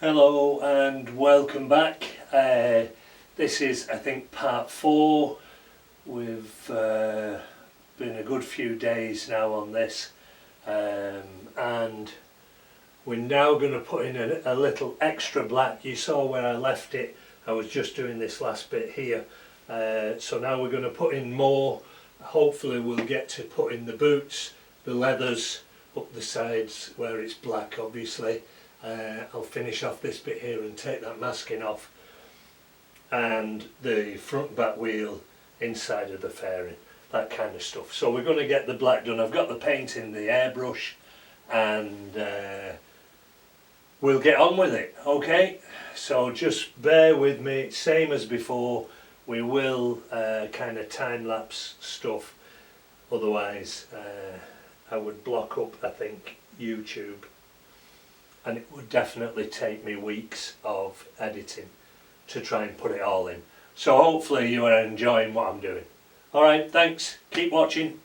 Hello and welcome back. This is, I think, part 4. We've been a good few days now on this, and we're now going to put in a little extra black. You saw where I left it. I was just doing this last bit here, so now we're going to put in more. Hopefully we'll get to put in the boots, the leathers, up the sides where it's black obviously. I'll finish off this bit here and take that masking off, and the front back wheel inside of the fairing, that kind of stuff. So we're going to get the black done. I've got the paint in the airbrush, and we'll get on with it. Okay, so just bear with me, same as before. We will kind of time-lapse stuff, otherwise I would block up, I think, YouTube, and it would definitely take me weeks of editing to try and put it all in. So hopefully you are enjoying what I'm doing. Alright, thanks, keep watching.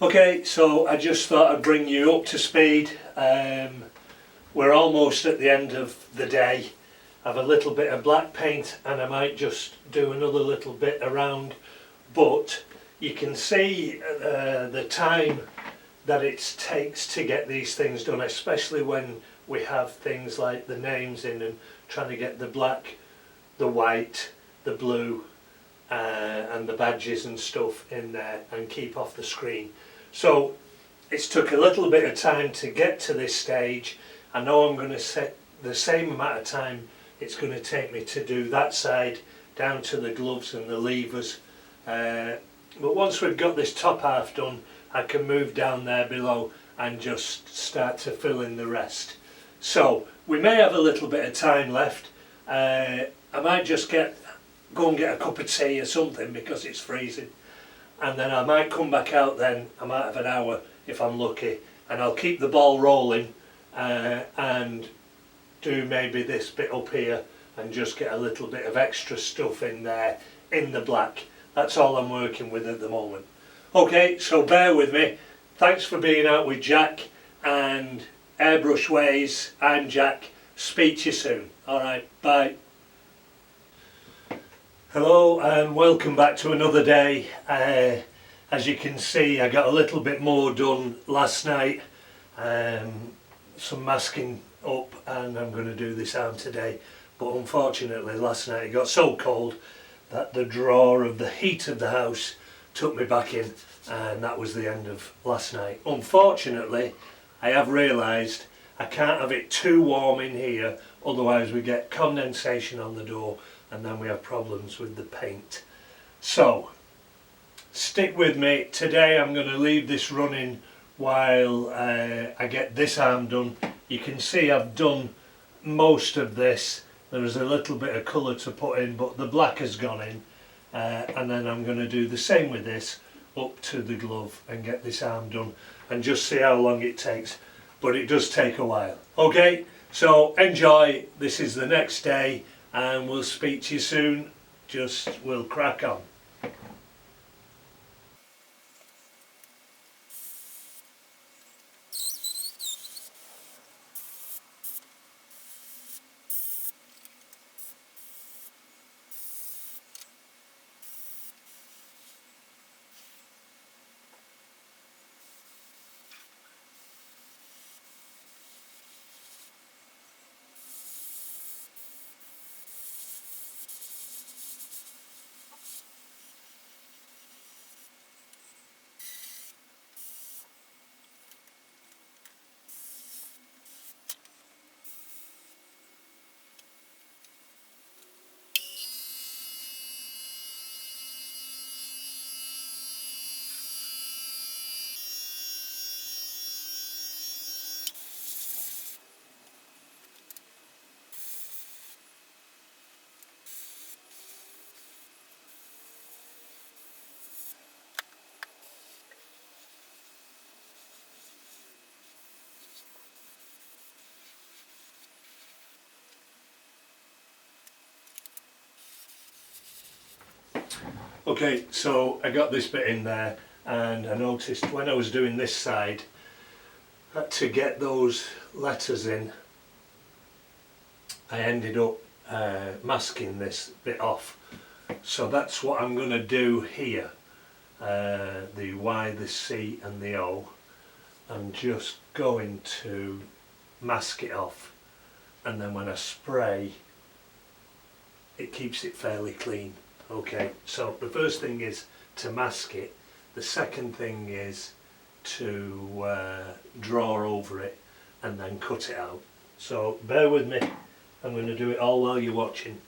Okay, so I just thought I'd bring you up to speed. We're almost at the end of the day. I have a little bit of black paint and I might just do another little bit around, but you can see the time that it takes to get these things done, especially when we have things like the names in and trying to get the black, the white, the blue and the badges and stuff in there and keep off the screen. So it's took a little bit of time to get to this stage. I know I'm going to set the same amount of time it's going to take me to do that side down to the gloves and the levers, but once we've got this top half done, I can move down there below and just start to fill in the rest. So we may have a little bit of time left. I might just go and get a cup of tea or something because it's freezing, and then I might come back out. Then I might have an hour if I'm lucky, and I'll keep the ball rolling and do maybe this bit up here and just get a little bit of extra stuff in there in the black. That's all I'm working with at the moment. Okay, so bear with me. Thanks for being out with Jack and Airbrush Ways. I'm Jack. Speak to you soon. Alright, bye. Hello and welcome back to another day. As you can see, I got a little bit more done last night, some masking up, and I'm going to do this arm today, but unfortunately last night it got so cold that the draw of the heat of the house took me back in, and that was the end of last night. Unfortunately, I have realised I can't have it too warm in here otherwise we get condensation on the door and then we have problems with the paint. So stick with me. Today I'm going to leave this running while I get this arm done. You can see I've done most of this. There is a little bit of colour to put in, but the black has gone in, and then I'm going to do the same with this up to the glove and get this arm done and just see how long it takes, but it does take a while. Okay, so enjoy. This is the next day and we'll speak to you soon. We'll crack on. Okay, so I got this bit in there and I noticed when I was doing this side that to get those letters in I ended up masking this bit off. So that's what I'm going to do here. The Y, the C and the O. I'm just going to mask it off, and then when I spray it keeps it fairly clean. Okay, so the first thing is to mask it. The second thing is to draw over it and then cut it out. So bear with me, I'm going to do it all while you're watching.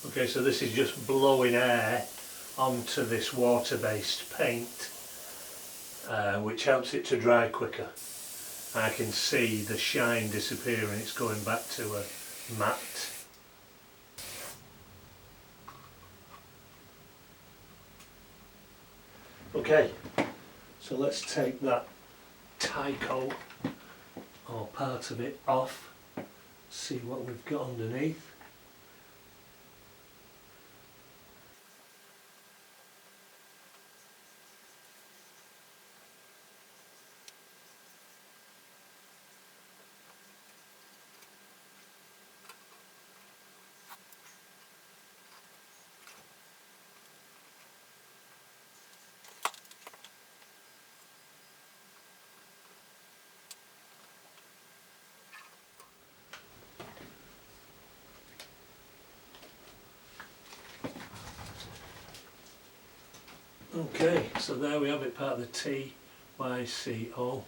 Okay, so this is just blowing air onto this water-based paint, which helps it to dry quicker. I can see the shine disappearing, it's going back to a matte. Okay, so let's take that tie coat or part of it off, see what we've got underneath. Okay, so there we have it, part of the TYCO.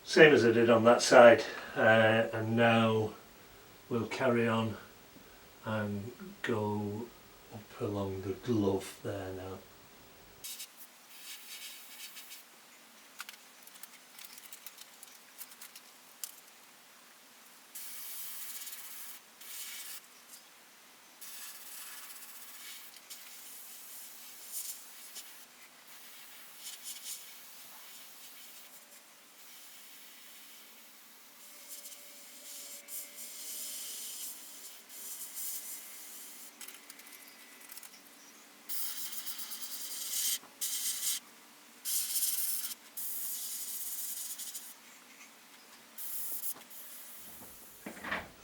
Same as I did on that side, and now we'll carry on and go up along the glove there now.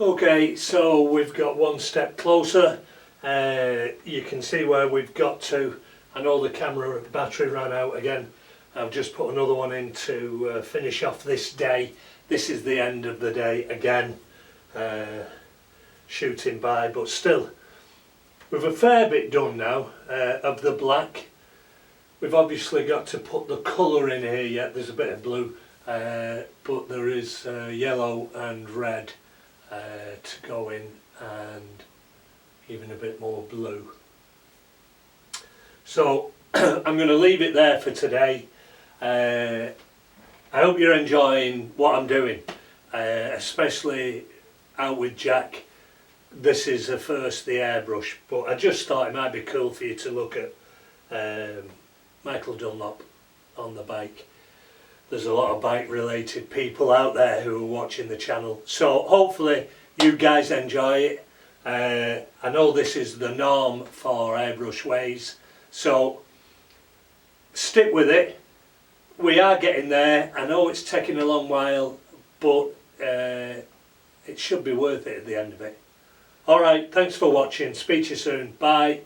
Okay, so we've got one step closer. You can see where we've got to. I know the camera battery ran out again. I've just put another one in to finish off this day. This is the end of the day again, shooting by, but still we've a fair bit done now of the black. We've obviously got to put the colour in here yet. There's a bit of blue, but there is yellow and red to go in, and even a bit more blue. So I'm going to leave it there for today. I hope you're enjoying what I'm doing, especially out with Jack. This is the first, the airbrush, but I just thought it might be cool for you to look at Michael Dunlop on the bike. There's a lot of bike related people out there who are watching the channel, so hopefully you guys enjoy it. I know this is the norm for airbrush ways, so stick with it. We are getting there. I know it's taking a long while, but it should be worth it at the end of it. Alright, thanks for watching. Speak to you soon. Bye.